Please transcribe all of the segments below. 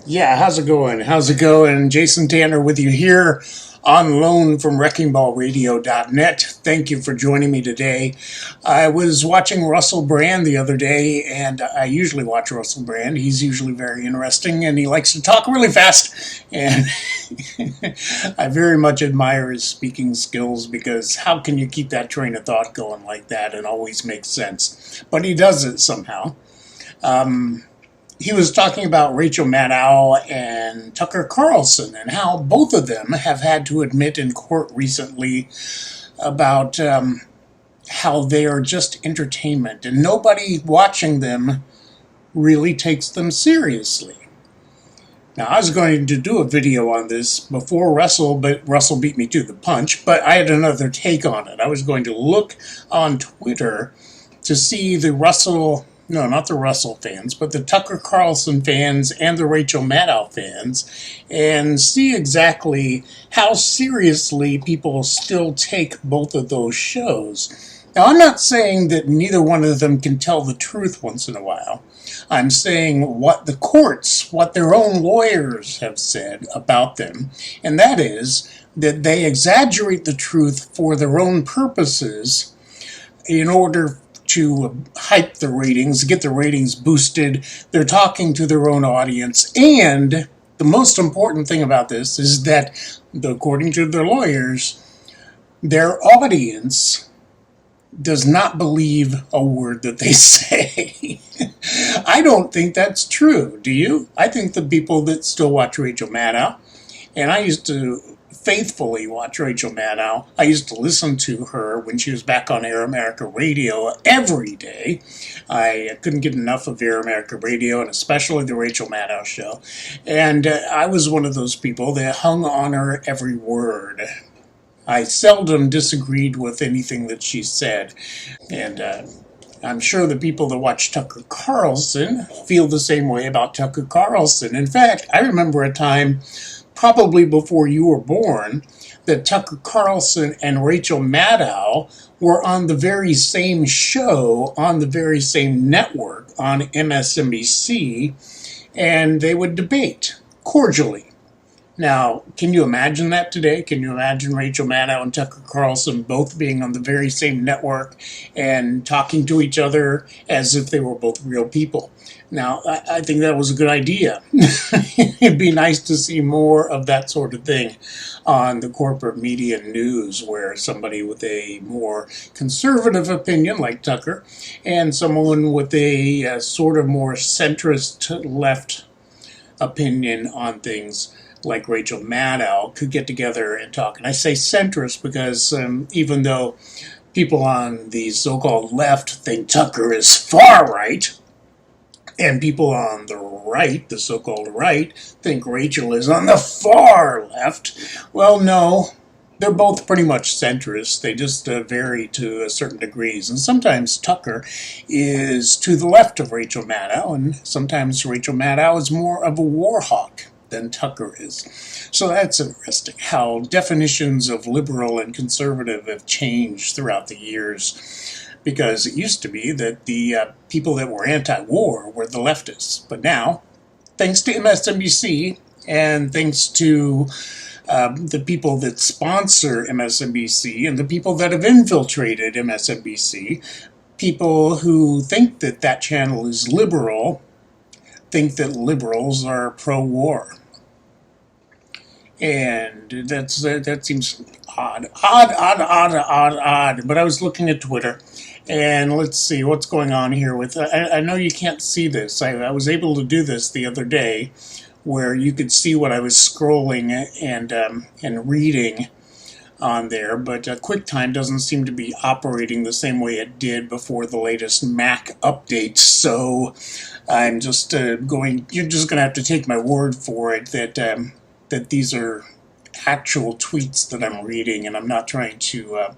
Yeah, how's it going? How's it going? Jason Tanner with you here on loan from wreckingballradio.net. Thank you for joining me today. I was watching Russell Brand the other day, and I usually watch Russell Brand. He's usually very interesting, and he likes to talk really fast. And I very much admire his speaking skills because how can you keep that train of thought going like that and always make sense? But he does it somehow. He was talking about Rachel Maddow and Tucker Carlson and how both of them have had to admit in court recently about how they are just entertainment and nobody watching them really takes them seriously. Now, I was going to do a video on this before Russell, but Russell beat me to the punch, but I had another take on it. I was going to look on Twitter to see the Russell, no, not the Russell fans, but the Tucker Carlson fans and the Rachel Maddow fans, and see exactly how seriously people still take both of those shows. Now, I'm not saying that neither one of them can tell the truth once in a while. I'm saying what the courts, what their own lawyers have said about them, and that is that they exaggerate the truth for their own purposes in order to hype the ratings, get the ratings boosted. They're talking to their own audience. And the most important thing about this is that, according to their lawyers, their audience does not believe a word that they say. I don't think that's true. Do you? I think the people that still watch Rachel Maddow, and I used to faithfully watch Rachel Maddow. I used to listen to her when she was back on Air America Radio every day. I couldn't get enough of Air America Radio, and especially the Rachel Maddow show. And I was one of those people that hung on her every word. I seldom disagreed with anything that she said. And I'm sure the people that watch Tucker Carlson feel the same way about Tucker Carlson. In fact, I remember a time, probably before you were born, that Tucker Carlson and Rachel Maddow were on the very same show, on the very same network, on MSNBC, and they would debate cordially. Now, can you imagine that today? Can you imagine Rachel Maddow and Tucker Carlson both being on the very same network and talking to each other as if they were both real people? Now, I think that was a good idea. It'd be nice to see more of that sort of thing on the corporate media news, where somebody with a more conservative opinion, like Tucker, and someone with a sort of more centrist left opinion on things, like Rachel Maddow, could get together and talk. And I say centrist because even though people on the so-called left think Tucker is far right, and people on the right, the so-called right, think Rachel is on the far left, well, no, they're both pretty much centrist. They just vary to certain degrees. And sometimes Tucker is to the left of Rachel Maddow, and sometimes Rachel Maddow is more of a war hawk than Tucker is. So that's interesting, how definitions of liberal and conservative have changed throughout the years. Because it used to be that the people that were anti-war were the leftists. But now, thanks to MSNBC and thanks to the people that sponsor MSNBC and the people that have infiltrated MSNBC, people who think that that channel is liberal think that liberals are pro-war. And that seems odd. But I was looking at Twitter, and let's see what's going on here with... I know you can't see this. I was able to do this the other day, where you could see what I was scrolling and reading on there, but QuickTime doesn't seem to be operating the same way it did before the latest Mac update, so I'm just you're just going to have to take my word for it that these are actual tweets that I'm reading, and I'm not trying to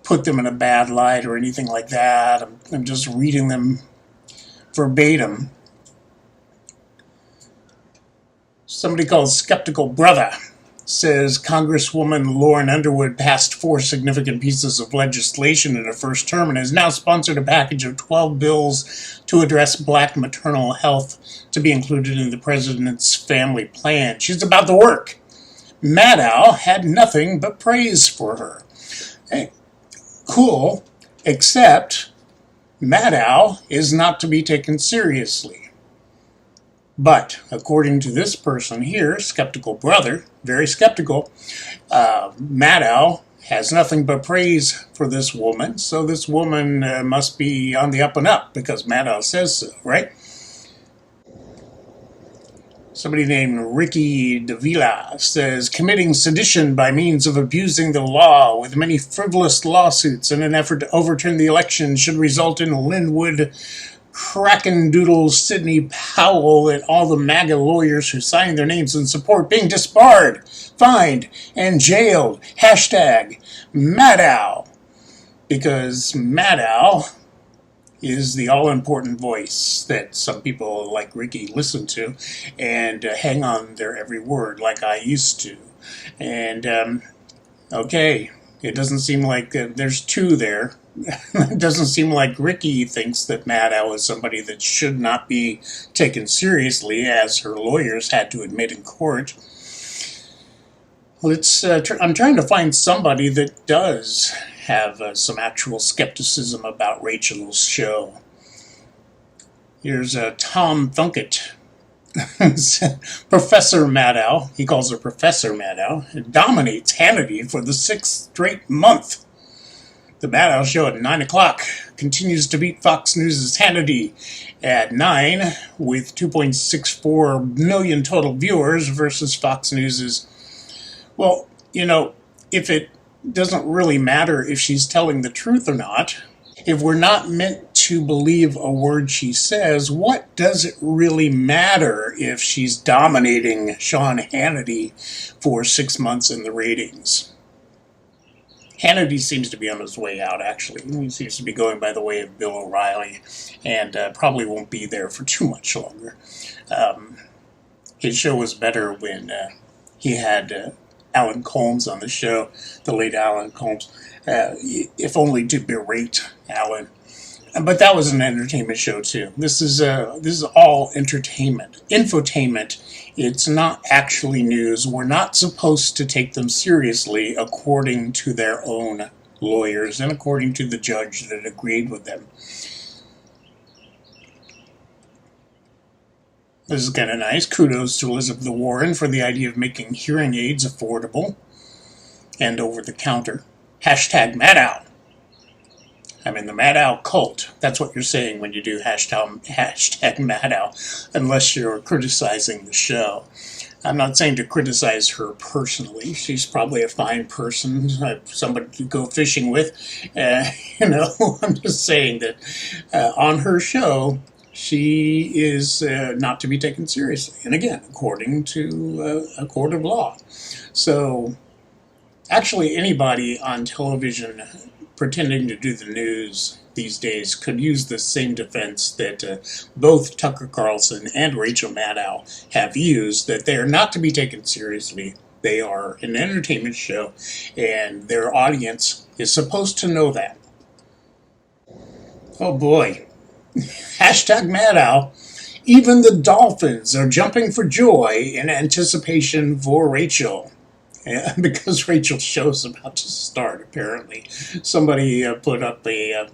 put them in a bad light or anything like that. I'm just reading them verbatim. Somebody called Skeptical Brother says Congresswoman Lauren Underwood passed 4 significant pieces of legislation in her first term and has now sponsored a package of 12 bills to address black maternal health to be included in the president's family plan. She's about to work. Maddow had nothing but praise for her. Hey, cool, except Maddow is not to be taken seriously. But according to this person here, skeptical brother, very skeptical, Maddow has nothing but praise for this woman. So this woman must be on the up and up because Maddow says so, right? Somebody named Ricky Davila says, committing sedition by means of abusing the law with many frivolous lawsuits in an effort to overturn the election should result in Linwood, Crackendoodle, Sidney Powell, and all the MAGA lawyers who signed their names in support being disbarred, fined, and jailed. Hashtag Maddow. Because Maddow is the all-important voice that some people like Ricky listen to and hang on their every word like I used to. And, okay, it doesn't seem like there's 2 there. It doesn't seem like Ricky thinks that Maddow is somebody that should not be taken seriously, as her lawyers had to admit in court. I'm trying to find somebody that does have some actual skepticism about Rachel's show. Here's Tom Thunkett. Professor Maddow, he calls her Professor Maddow, dominates Hannity for the 6th straight month. The Maddow Show at 9 o'clock continues to beat Fox News' Hannity at 9 with 2.64 million total viewers versus Fox News'. Well, you know, if it doesn't really matter if she's telling the truth or not, if we're not meant to believe a word she says, what does it really matter if she's dominating Sean Hannity for 6 months in the ratings? Hannity seems to be on his way out, actually. He seems to be going by the way of Bill O'Reilly, and probably won't be there for too much longer. His show was better when he had Alan Colmes on the show, the late Alan Colmes, if only to berate Alan. But that was an entertainment show too. This is all entertainment, infotainment. It's not actually news. We're not supposed to take them seriously according to their own lawyers and according to the judge that agreed with them. This is kind of nice. Kudos to Elizabeth Warren for the idea of making hearing aids affordable and over-the-counter. Hashtag Maddow. I'm in the Maddow cult. That's what you're saying when you do hashtag Maddow, unless you're criticizing the show. I'm not saying to criticize her personally. She's probably a fine person, somebody to go fishing with. I'm just saying that on her show, she is not to be taken seriously. And again, according to a court of law. So, actually, anybody on television pretending to do the news these days could use the same defense that both Tucker Carlson and Rachel Maddow have used, that they are not to be taken seriously. They are an entertainment show, and their audience is supposed to know that. Oh boy. Hashtag Maddow. Even the dolphins are jumping for joy in anticipation for Rachel. Yeah, because Rachel's show's about to start, apparently. Somebody put up a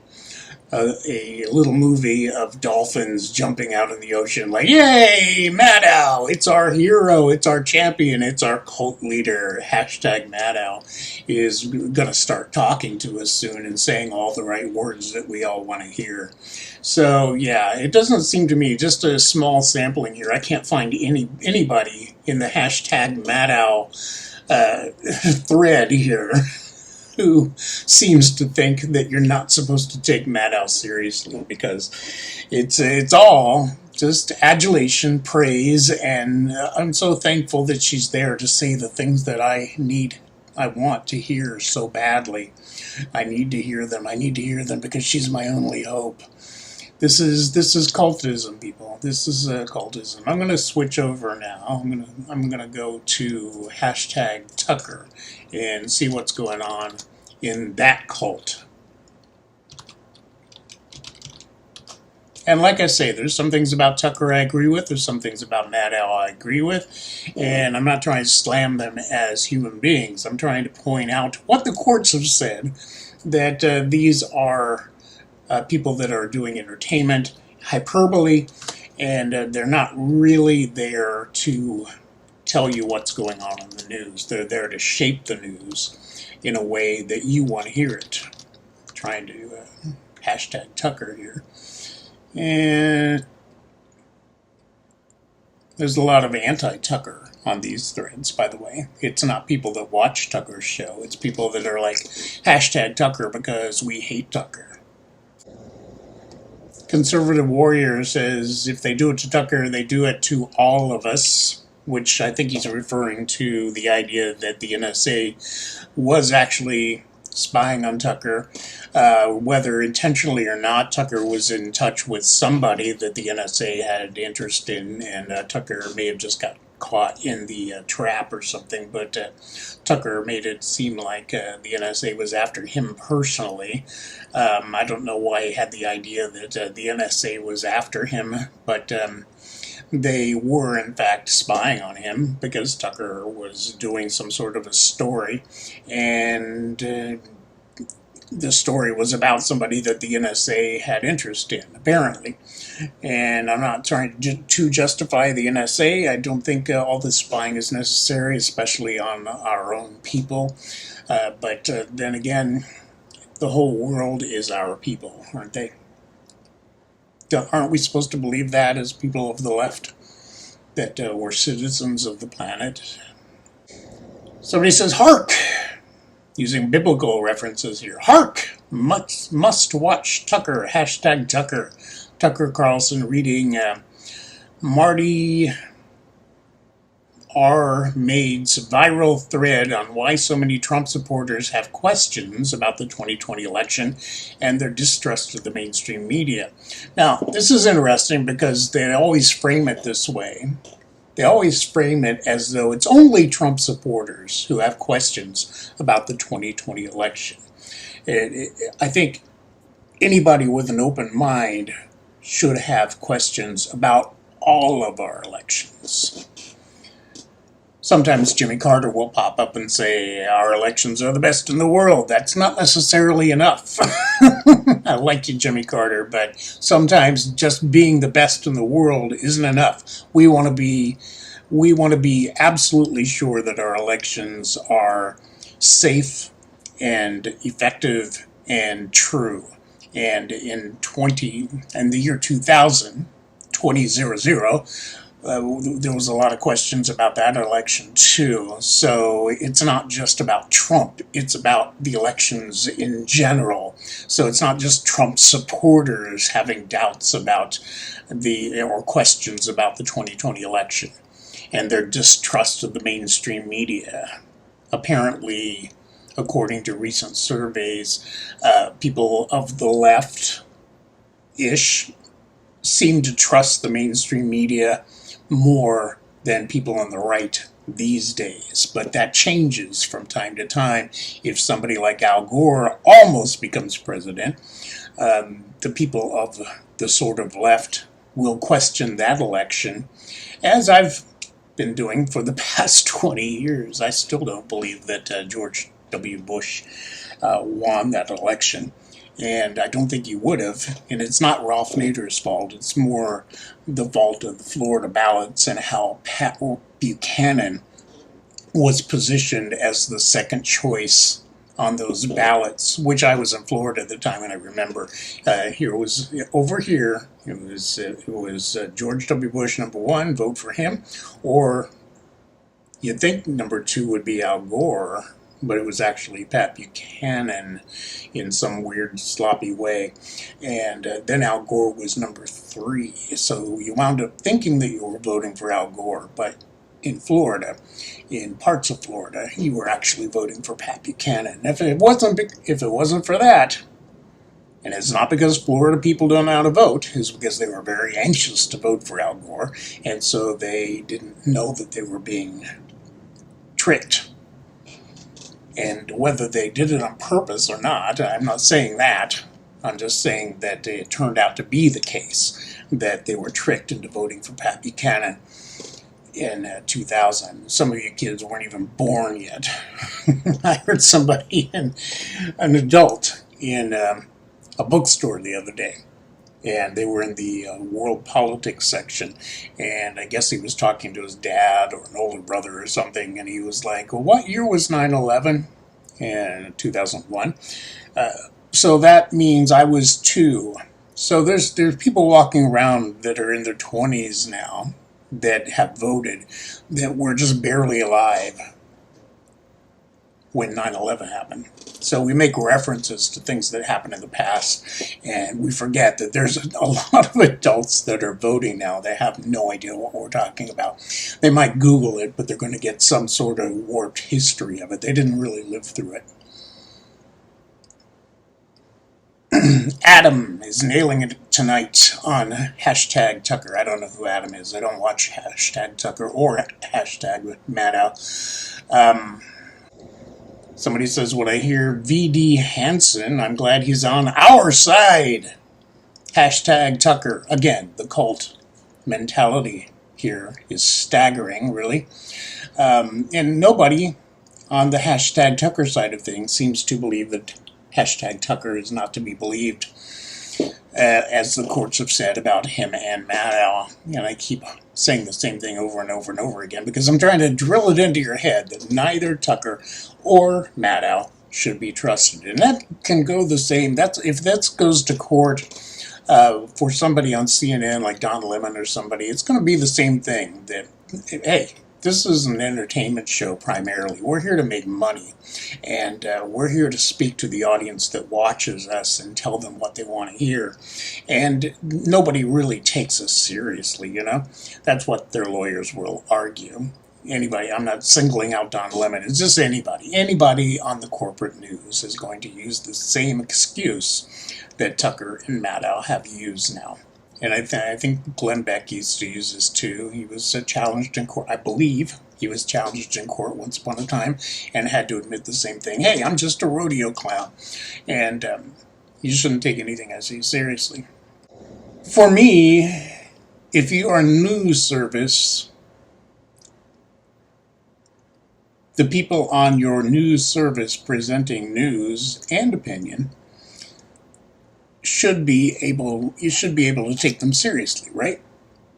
little movie of dolphins jumping out in the ocean, like, yay, Maddow, it's our hero, it's our champion, it's our cult leader. Hashtag Maddow is going to start talking to us soon and saying all the right words that we all want to hear. So, yeah, it doesn't seem to me, just a small sampling here, I can't find anybody in the hashtag Maddow thread here who seems to think that you're not supposed to take Maddow seriously, because it's all just adulation, praise, and I'm so thankful that she's there to say the things that I want to hear so badly. I need to hear them because she's my only hope. This is cultism, people. This is cultism. I'm gonna switch over now. I'm gonna go to hashtag Tucker and see what's going on in that cult. And like I say, there's some things about Tucker I agree with. There's some things about Matt Al I agree with. And I'm not trying to slam them as human beings. I'm trying to point out what the courts have said, that these are people that are doing entertainment, hyperbole, and they're not really there to tell you what's going on in the news. They're there to shape the news in a way that you want to hear it. Trying to hashtag Tucker here. And there's a lot of anti-Tucker on these threads, by the way. It's not people that watch Tucker's show. It's people that are like, hashtag Tucker because we hate Tucker. Conservative Warrior says if they do it to Tucker, they do it to all of us, which I think he's referring to the idea that the NSA was actually spying on Tucker. Whether intentionally or not, Tucker was in touch with somebody that the NSA had interest in, and Tucker may have just got caught in the trap or something, but Tucker made it seem like the NSA was after him personally. I don't know why he had the idea that the NSA was after him, but they were in fact spying on him because Tucker was doing some sort of a story, and the story was about somebody that the NSA had interest in, apparently. And I'm not trying to justify the NSA. I don't think all this spying is necessary, especially on our own people. But then again, the whole world is our people, aren't they? Aren't we supposed to believe that as people of the left? That we're citizens of the planet? Somebody says, hark! Using biblical references here. Hark! Must watch Tucker. Hashtag Tucker. Tucker Carlson reading Marty R. Maid's viral thread on why so many Trump supporters have questions about the 2020 election and their distrust of the mainstream media. Now, this is interesting because they always frame it this way. They always frame it as though it's only Trump supporters who have questions about the 2020 election. I think anybody with an open mind should have questions about all of our elections. Sometimes Jimmy Carter will pop up and say, our elections are the best in the world. That's not necessarily enough. I like you, Jimmy Carter, but sometimes just being the best in the world isn't enough. We want to be absolutely sure that our elections are safe and effective and true. And in the year 2000, there was a lot of questions about that election too. So it's not just about Trump, it's about the elections in general. So it's not just Trump supporters having doubts about or questions about the 2020 election and their distrust of the mainstream media. Apparently, according to recent surveys, people of the left-ish seem to trust the mainstream media more than people on the right these days. But that changes from time to time. If somebody like Al Gore almost becomes president, the people of the sort of left will question that election, as I've been doing for the past 20 years. I still don't believe that George W. Bush won that election. And I don't think he would have. And it's not Ralph Nader's fault. It's more the fault of the Florida ballots and how Pat Buchanan was positioned as the second choice on those ballots, which I was in Florida at the time, and I remember it was George W. Bush number one, vote for him, or you'd think number two would be Al Gore, but it was actually Pat Buchanan in some weird sloppy way. And then Al Gore was number three. So you wound up thinking that you were voting for Al Gore, but in Florida, in parts of Florida, you were actually voting for Pat Buchanan. If it wasn't for that, And it's not because Florida people don't know how to vote, it's because they were very anxious to vote for Al Gore, and so they didn't know that they were being tricked. And whether they did it on purpose or not, I'm not saying that. I'm just saying that it turned out to be the case, that they were tricked into voting for Pat Buchanan in 2000. Some of you kids weren't even born yet. I heard somebody, an adult, in a bookstore the other day, and they were in the world politics section, and I guess he was talking to his dad or an older brother or something, and he was like, well, what year was 9/11? In 2001. So that means I was 2. So there's people walking around that are in their 20s now that have voted that were just barely alive when 9/11 happened. So we make references to things that happened in the past, and we forget that there's a lot of adults that are voting now. They have no idea what we're talking about. They might Google it, but they're going to get some sort of warped history of it. They didn't really live through it. Adam is nailing it tonight on hashtag Tucker. I don't know who Adam is. I don't watch hashtag Tucker or hashtag Maddow. Somebody says, when I hear V.D. Hansen, I'm glad he's on our side. Hashtag Tucker. Again, the cult mentality here is staggering, really. And nobody on the hashtag Tucker side of things seems to believe that hashtag Tucker is not to be believed, as the courts have said about him and Maddow. And I keep saying the same thing over and over and over again because I'm trying to drill it into your head that neither Tucker or Maddow should be trusted. And that can go the same. If that goes to court for somebody on CNN like Don Lemon or somebody, it's going to be the same thing. That, hey, this is an entertainment show primarily. We're here to make money, and we're here to speak to the audience that watches us and tell them what they want to hear. And nobody really takes us seriously, you know? That's what their lawyers will argue. Anybody, I'm not singling out Don Lemon, it's just anybody. Anybody on the corporate news is going to use the same excuse that Tucker and Maddow have used now. And I think Glenn Beck used to use this too. He was challenged in court. I believe he was challenged in court once upon a time and had to admit the same thing. Hey, I'm just a rodeo clown. And you shouldn't take anything I say seriously. For me, if you are a news service, the people on your news service presenting news and opinion you should be able to take them seriously, right?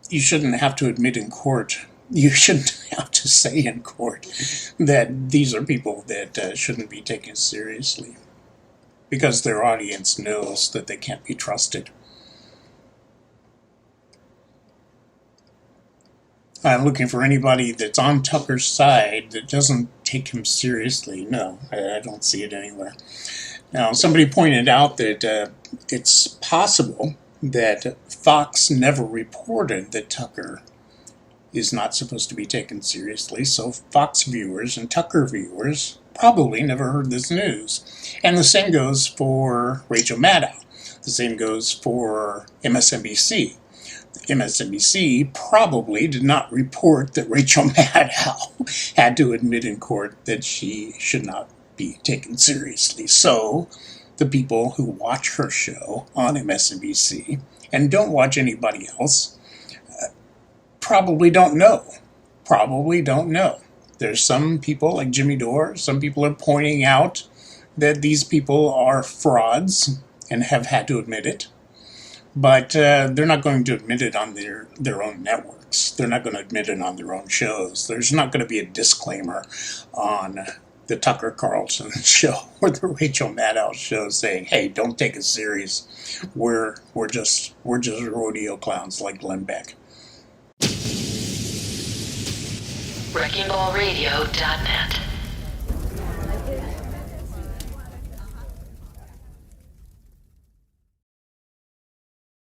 You shouldn't have to admit in court, you shouldn't have to say in court that these are people that shouldn't be taken seriously because their audience knows that they can't be trusted. I'm looking for anybody that's on Tucker's side that doesn't take him seriously. No, I don't see it anywhere. Now, somebody pointed out that it's possible that Fox never reported that Tucker is not supposed to be taken seriously, so Fox viewers and Tucker viewers probably never heard this news. And the same goes for Rachel Maddow. The same goes for MSNBC. MSNBC probably did not report that Rachel Maddow had to admit in court that she should not be taken seriously. So the people who watch her show on MSNBC and don't watch anybody else probably don't know. There's some people like Jimmy Dore, some people are pointing out that these people are frauds and have had to admit it. But they're not going to admit it on their own networks. They're not going to admit it on their own shows. There's not going to be a disclaimer on the Tucker Carlson show or the Rachel Maddow show saying, "Hey, don't take us serious. We're just rodeo clowns like Glenn Beck." WreckingBallRadio.net